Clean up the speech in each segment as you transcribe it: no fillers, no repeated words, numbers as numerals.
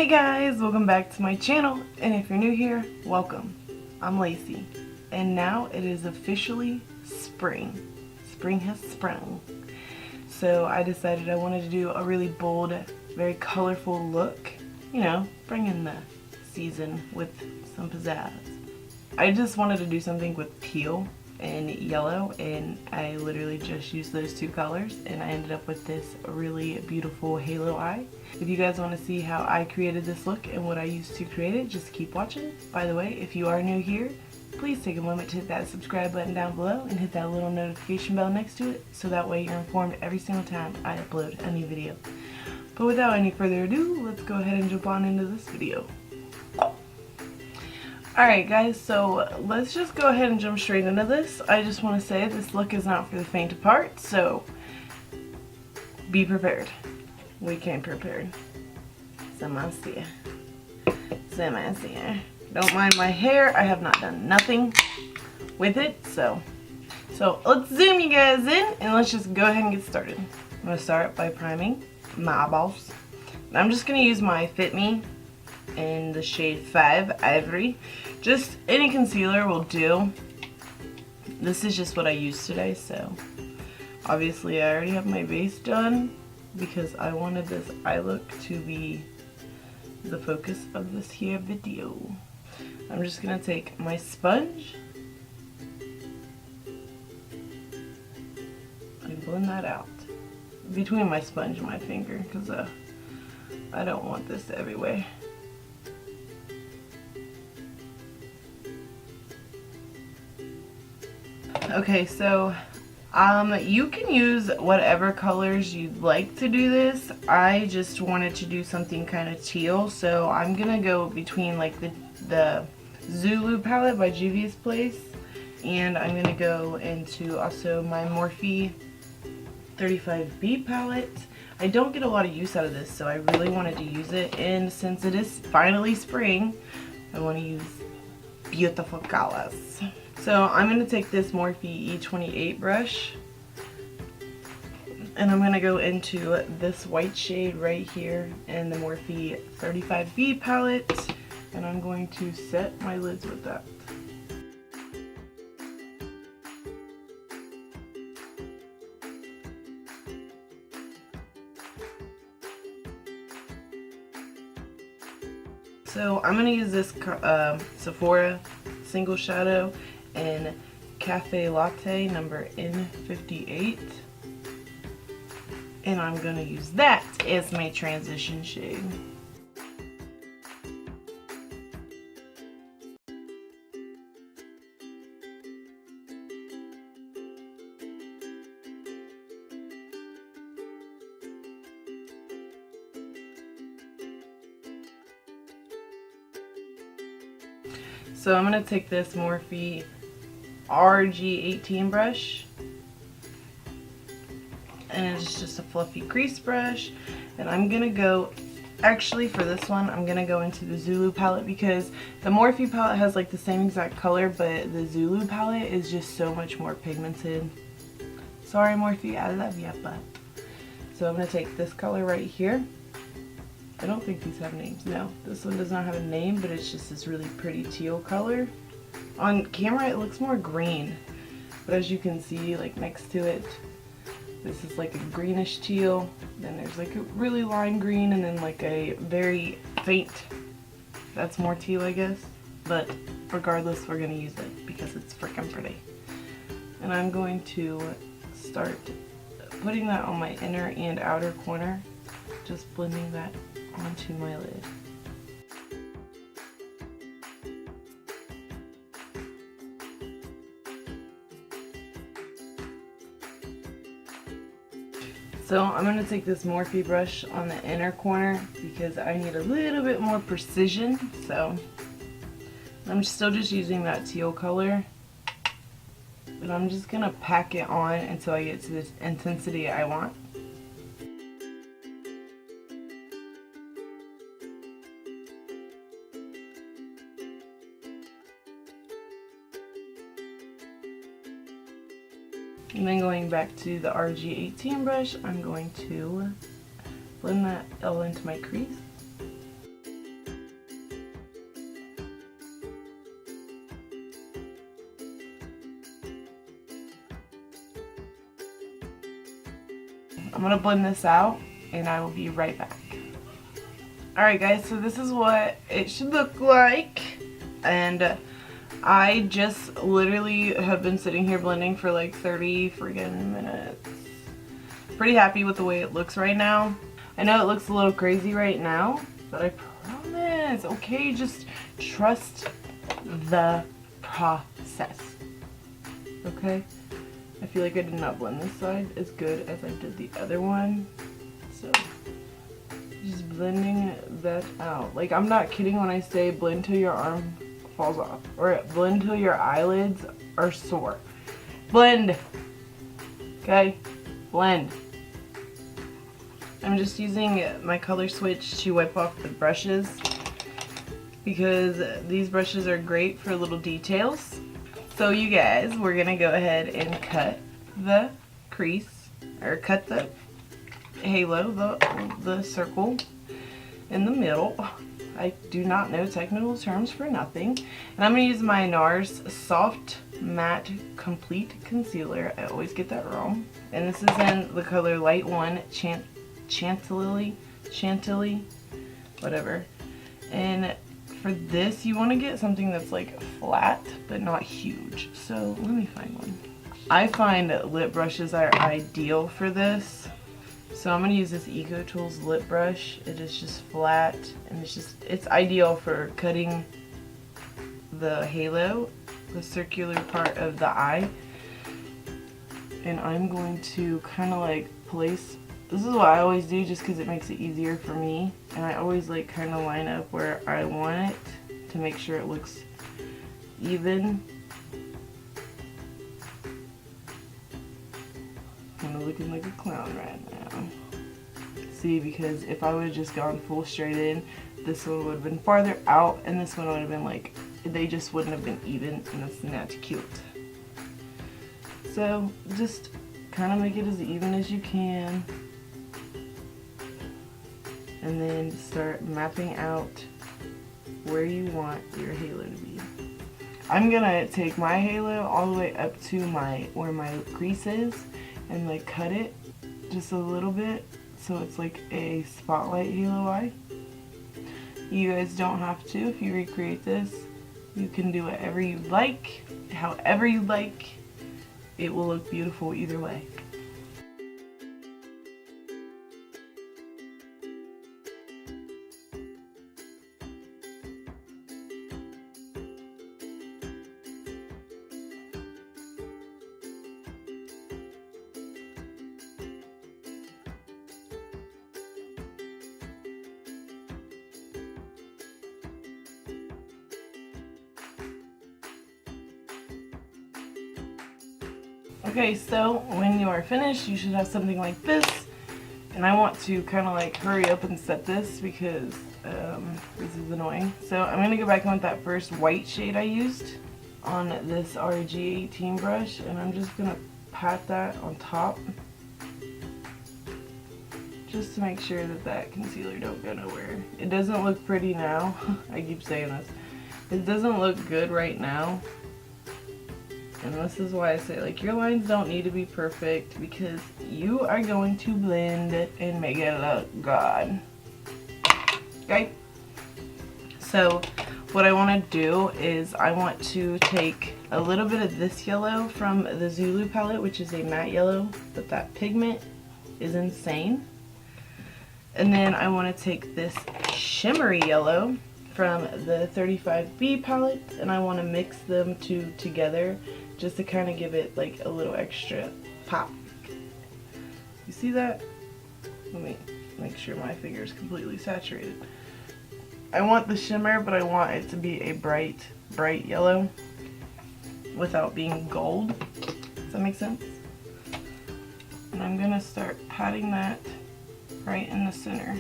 Hey guys, welcome back to my channel, and if you're new here, welcome. I'm Lacey, and now it is officially spring. Spring has sprung. So I decided I wanted to do a really bold, very colorful look, you know, bring in the season with some pizzazz. I just wanted to do something with teal and yellow, and I literally just used those two colors, and I ended up with this really beautiful halo eye. If you guys want to see how I created this look and what I used to create it, just keep watching. By the way, if you are new here, please take a moment to hit that subscribe button down below and hit that little notification bell next to it, so that way you're informed every single time I upload a new video. But without any further ado, let's go ahead and jump on into this video. Alright guys, so let's just go ahead and jump straight into this. I just want to say this look is not for the faint of heart, so be prepared. We came prepared. Samasia. Don't mind my hair, I have not done nothing with it, so let's zoom you guys in and let's just go ahead and get started. I'm going to start by priming my eyeballs. I'm just going to use my Fit Me in the shade 5 Ivory. Just any concealer will do. This is just what I used today, so obviously I already have my base done because I wanted this eye look to be the focus of this here video. I'm just gonna take my sponge and blend that out between my sponge and my finger because I don't want this everywhere. Okay, so you can use whatever colors you'd like to do this. I just wanted to do something kind of teal, so I'm gonna go between like the Zulu palette by Juvia's Place, and I'm gonna go into also my Morphe 35B palette. I don't get a lot of use out of this, so I really wanted to use it, and since it is finally spring, I want to use beautiful colors. So I'm going to take this Morphe E28 brush, and I'm going to go into this white shade right here in the Morphe 35B palette, and I'm going to set my lids with that. So I'm going to use this Sephora single shadow in Cafe Latte number N58, and I'm going to use that as my transition shade. So I'm going to take this Morphe RG18 brush, and it's just a fluffy crease brush, and I'm gonna go, actually for this one I'm gonna go into the Zulu palette because the Morphe palette has like the same exact color, but the Zulu palette is just so much more pigmented. Sorry Morphe, I love ya, but so I'm gonna take this color right here. I don't think these have names. No, this one does not have a name, but it's just this really pretty teal color. On camera it looks more green, but as you can see, like next to it, this is like a greenish teal, then there's like a really lime green, and then like a very faint, that's more teal I guess, but regardless we're gonna use it because it's freaking pretty. And I'm going to start putting that on my inner and outer corner, just blending that onto my lid. So I'm going to take this Morphe brush on the inner corner because I need a little bit more precision. So I'm still just using that teal color, but I'm just going to pack it on until I get to the intensity I want. And then going back to the RG18 brush, I'm going to blend that all into my crease. I'm gonna blend this out and I will be right back. Alright guys, so this is what it should look like. And I just literally have been sitting here blending for like 30 friggin' minutes. Pretty happy with the way it looks right now. I know it looks a little crazy right now, but I promise, okay, just trust the process, okay? I feel like I did not blend this side as good as I did the other one, so just blending that out. Like, I'm not kidding when I say blend till your arm falls off, or blend till your eyelids are sore. Blend, okay? Blend. I'm just using my color switch to wipe off the brushes because these brushes are great for little details. So you guys, we're gonna go ahead and cut the crease, or cut the halo, the circle in the middle. I do not know technical terms for nothing. And I'm gonna use my NARS Soft Matte Complete Concealer. I always get that wrong. And this is in the color Light 1 Chantilly, whatever. And for this, you want to get something that's like flat but not huge. So let me find one. I find lip brushes are ideal for this. So I'm going to use this Eco Tools lip brush. It is just flat and it's ideal for cutting the halo, the circular part of the eye. And I'm going to kind of like place, this is what I always do just because it makes it easier for me. And I always like kind of line up where I want it to make sure it looks even. I'm looking like a clown right now. See, because if I would have just gone full straight in, this one would have been farther out and this one would have been like, they just wouldn't have been even, and that's not cute. So just kind of make it as even as you can. And then start mapping out where you want your halo to be. I'm gonna take my halo all the way up to where my crease is and like cut it just a little bit so it's like a spotlight halo eye. You guys don't have to. If you recreate this, you can do whatever you like, however you like. It will look beautiful either way. Okay, so when you are finished, you should have something like this. And I want to kind of like hurry up and set this because this is annoying. So I'm going to go back on with that first white shade I used on this RG18 brush. And I'm just going to pat that on top. Just to make sure that that concealer don't go nowhere. It doesn't look pretty now. I keep saying this. It doesn't look good right now. And this is why I say, like, your lines don't need to be perfect because you are going to blend it and make it look good. Okay? So, what I want to do is I want to take a little bit of this yellow from the Zulu palette, which is a matte yellow, but that pigment is insane. And then I want to take this shimmery yellow from the 35B palette, and I want to mix them two together just to kind of give it like a little extra pop. You see that? Let me make sure my finger is completely saturated. I want the shimmer, but I want it to be a bright yellow without being gold. Does that make sense? And I'm gonna start patting that right in the center.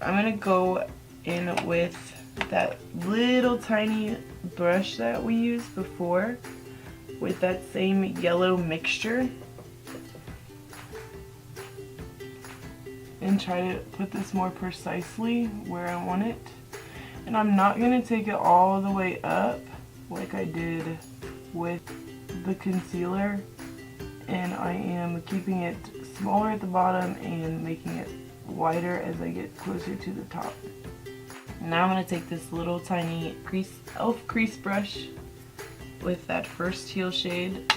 I'm gonna go in with that little tiny brush that we used before with that same yellow mixture and try to put this more precisely where I want it. And I'm not going to take it all the way up like I did with the concealer. And I am keeping it smaller at the bottom and making it wider as I get closer to the top. Now I'm going to take this little tiny elf crease brush with that first teal shade.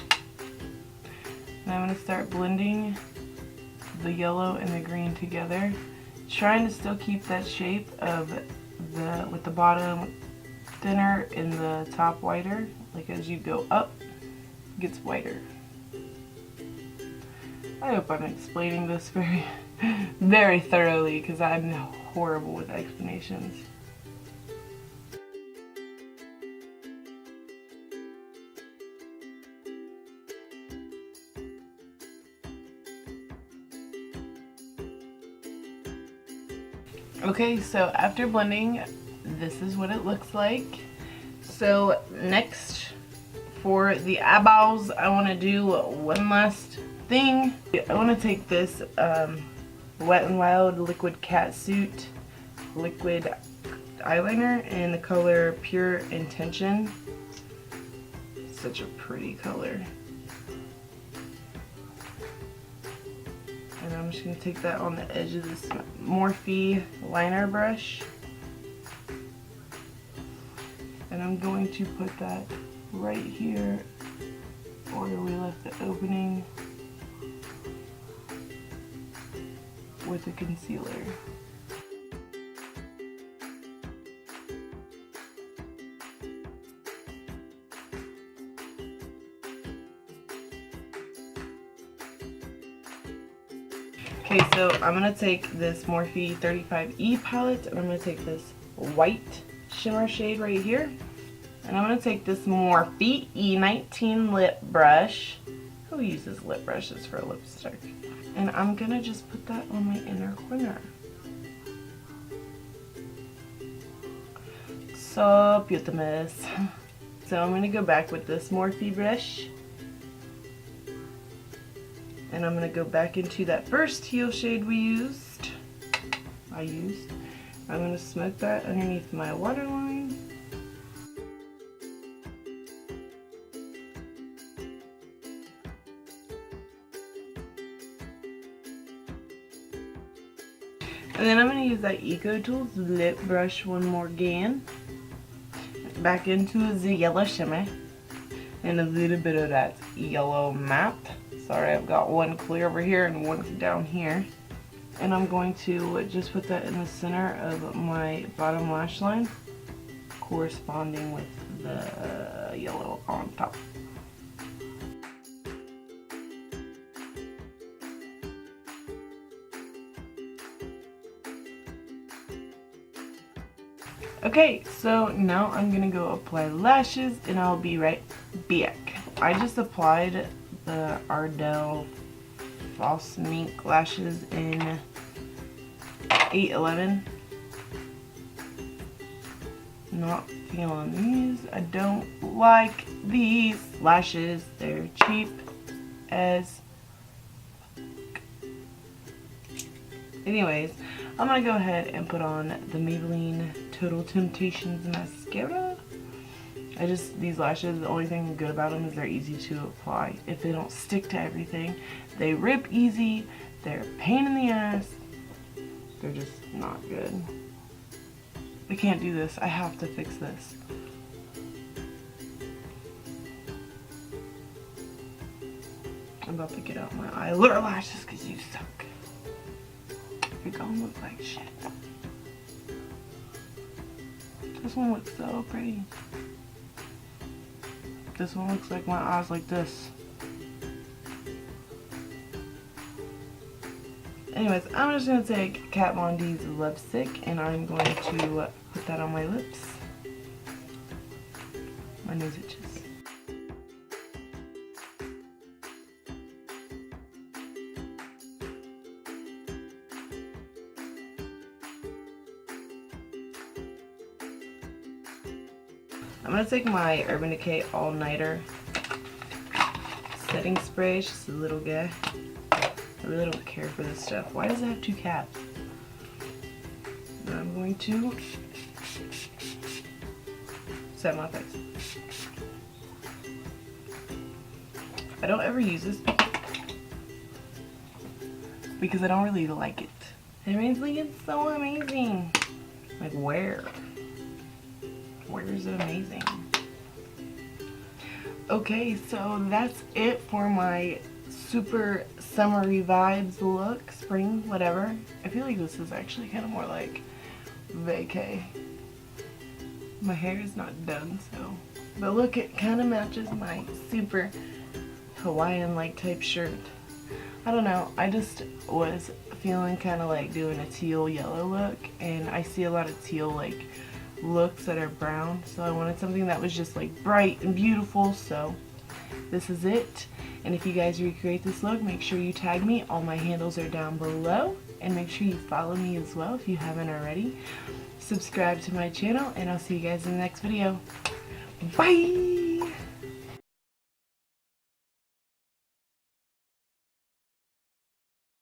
And I'm going to start blending the yellow and the green together, trying to still keep that shape of with the bottom thinner and the top wider. Like as you go up, it gets whiter. I hope I'm explaining this very, very thoroughly because I'm horrible with explanations. Okay, so after blending, this is what it looks like. So next, for the eyeballs, I want to do one last thing. I want to take this Wet n Wild Liquid Catsuit liquid eyeliner in the color Pure Intention. Such a pretty color. And I'm just going to take that on the edge of this Morphe liner brush. And I'm going to put that right here where we left the opening with a concealer. Okay, so I'm going to take this Morphe 35E palette and I'm going to take this white shimmer shade right here. And I'm going to take this Morphe E19 lip brush. Who uses lip brushes for lipstick? And I'm going to just put that on my inner corner. So beautiful. So I'm going to go back with this Morphe brush. And I'm going to go back into that first teal shade I used. I'm going to smoke that underneath my waterline. And then I'm going to use that Eco Tools lip brush one more again. Back into the yellow shimmer. And a little bit of that yellow matte. Sorry, I've got one clear over here and one down here. And I'm going to just put that in the center of my bottom lash line, corresponding with the yellow on top. Okay, so now I'm gonna go apply lashes and I'll be right back. I just applied the Ardell False Mink lashes in 811. Not feeling these. I don't like these lashes. They're cheap as fuck. Anyways, I'm gonna go ahead and put on the Maybelline Total Temptations mascara. These lashes, the only thing good about them is they're easy to apply. If they don't stick to everything, they rip easy, they're a pain in the ass, they're just not good. I can't do this, I have to fix this. I'm about to get out my eyeliner lashes because you suck. You're gonna look like shit. This one looks so pretty. This one looks like my eyes like this. Anyways, I'm just going to take Kat Von D's lipstick and I'm going to put that on my lips. My nose itches. I'm going to take my Urban Decay All Nighter setting spray. It's just a little guy. I really don't care for this stuff. Why does it have two caps? And I'm going to set my face. I don't ever use this because I don't really like it. Everyone's like, it's so amazing. Like, where? Where is it amazing? Okay, so that's it for my super summery vibes look, spring, whatever. I feel like this is actually kind of more like vacay. My hair is not done, so. But look, it kind of matches my super Hawaiian-like type shirt. I don't know, I just was feeling kind of like doing a teal yellow look, and I see a lot of teal like looks that are brown, so I wanted something that was just like bright and beautiful, so this is it. And if you guys recreate this look, make sure you tag me. All my handles are down below, and make sure you follow me as well if you haven't already. Subscribe to my channel, and I'll see you guys in the next video. Bye!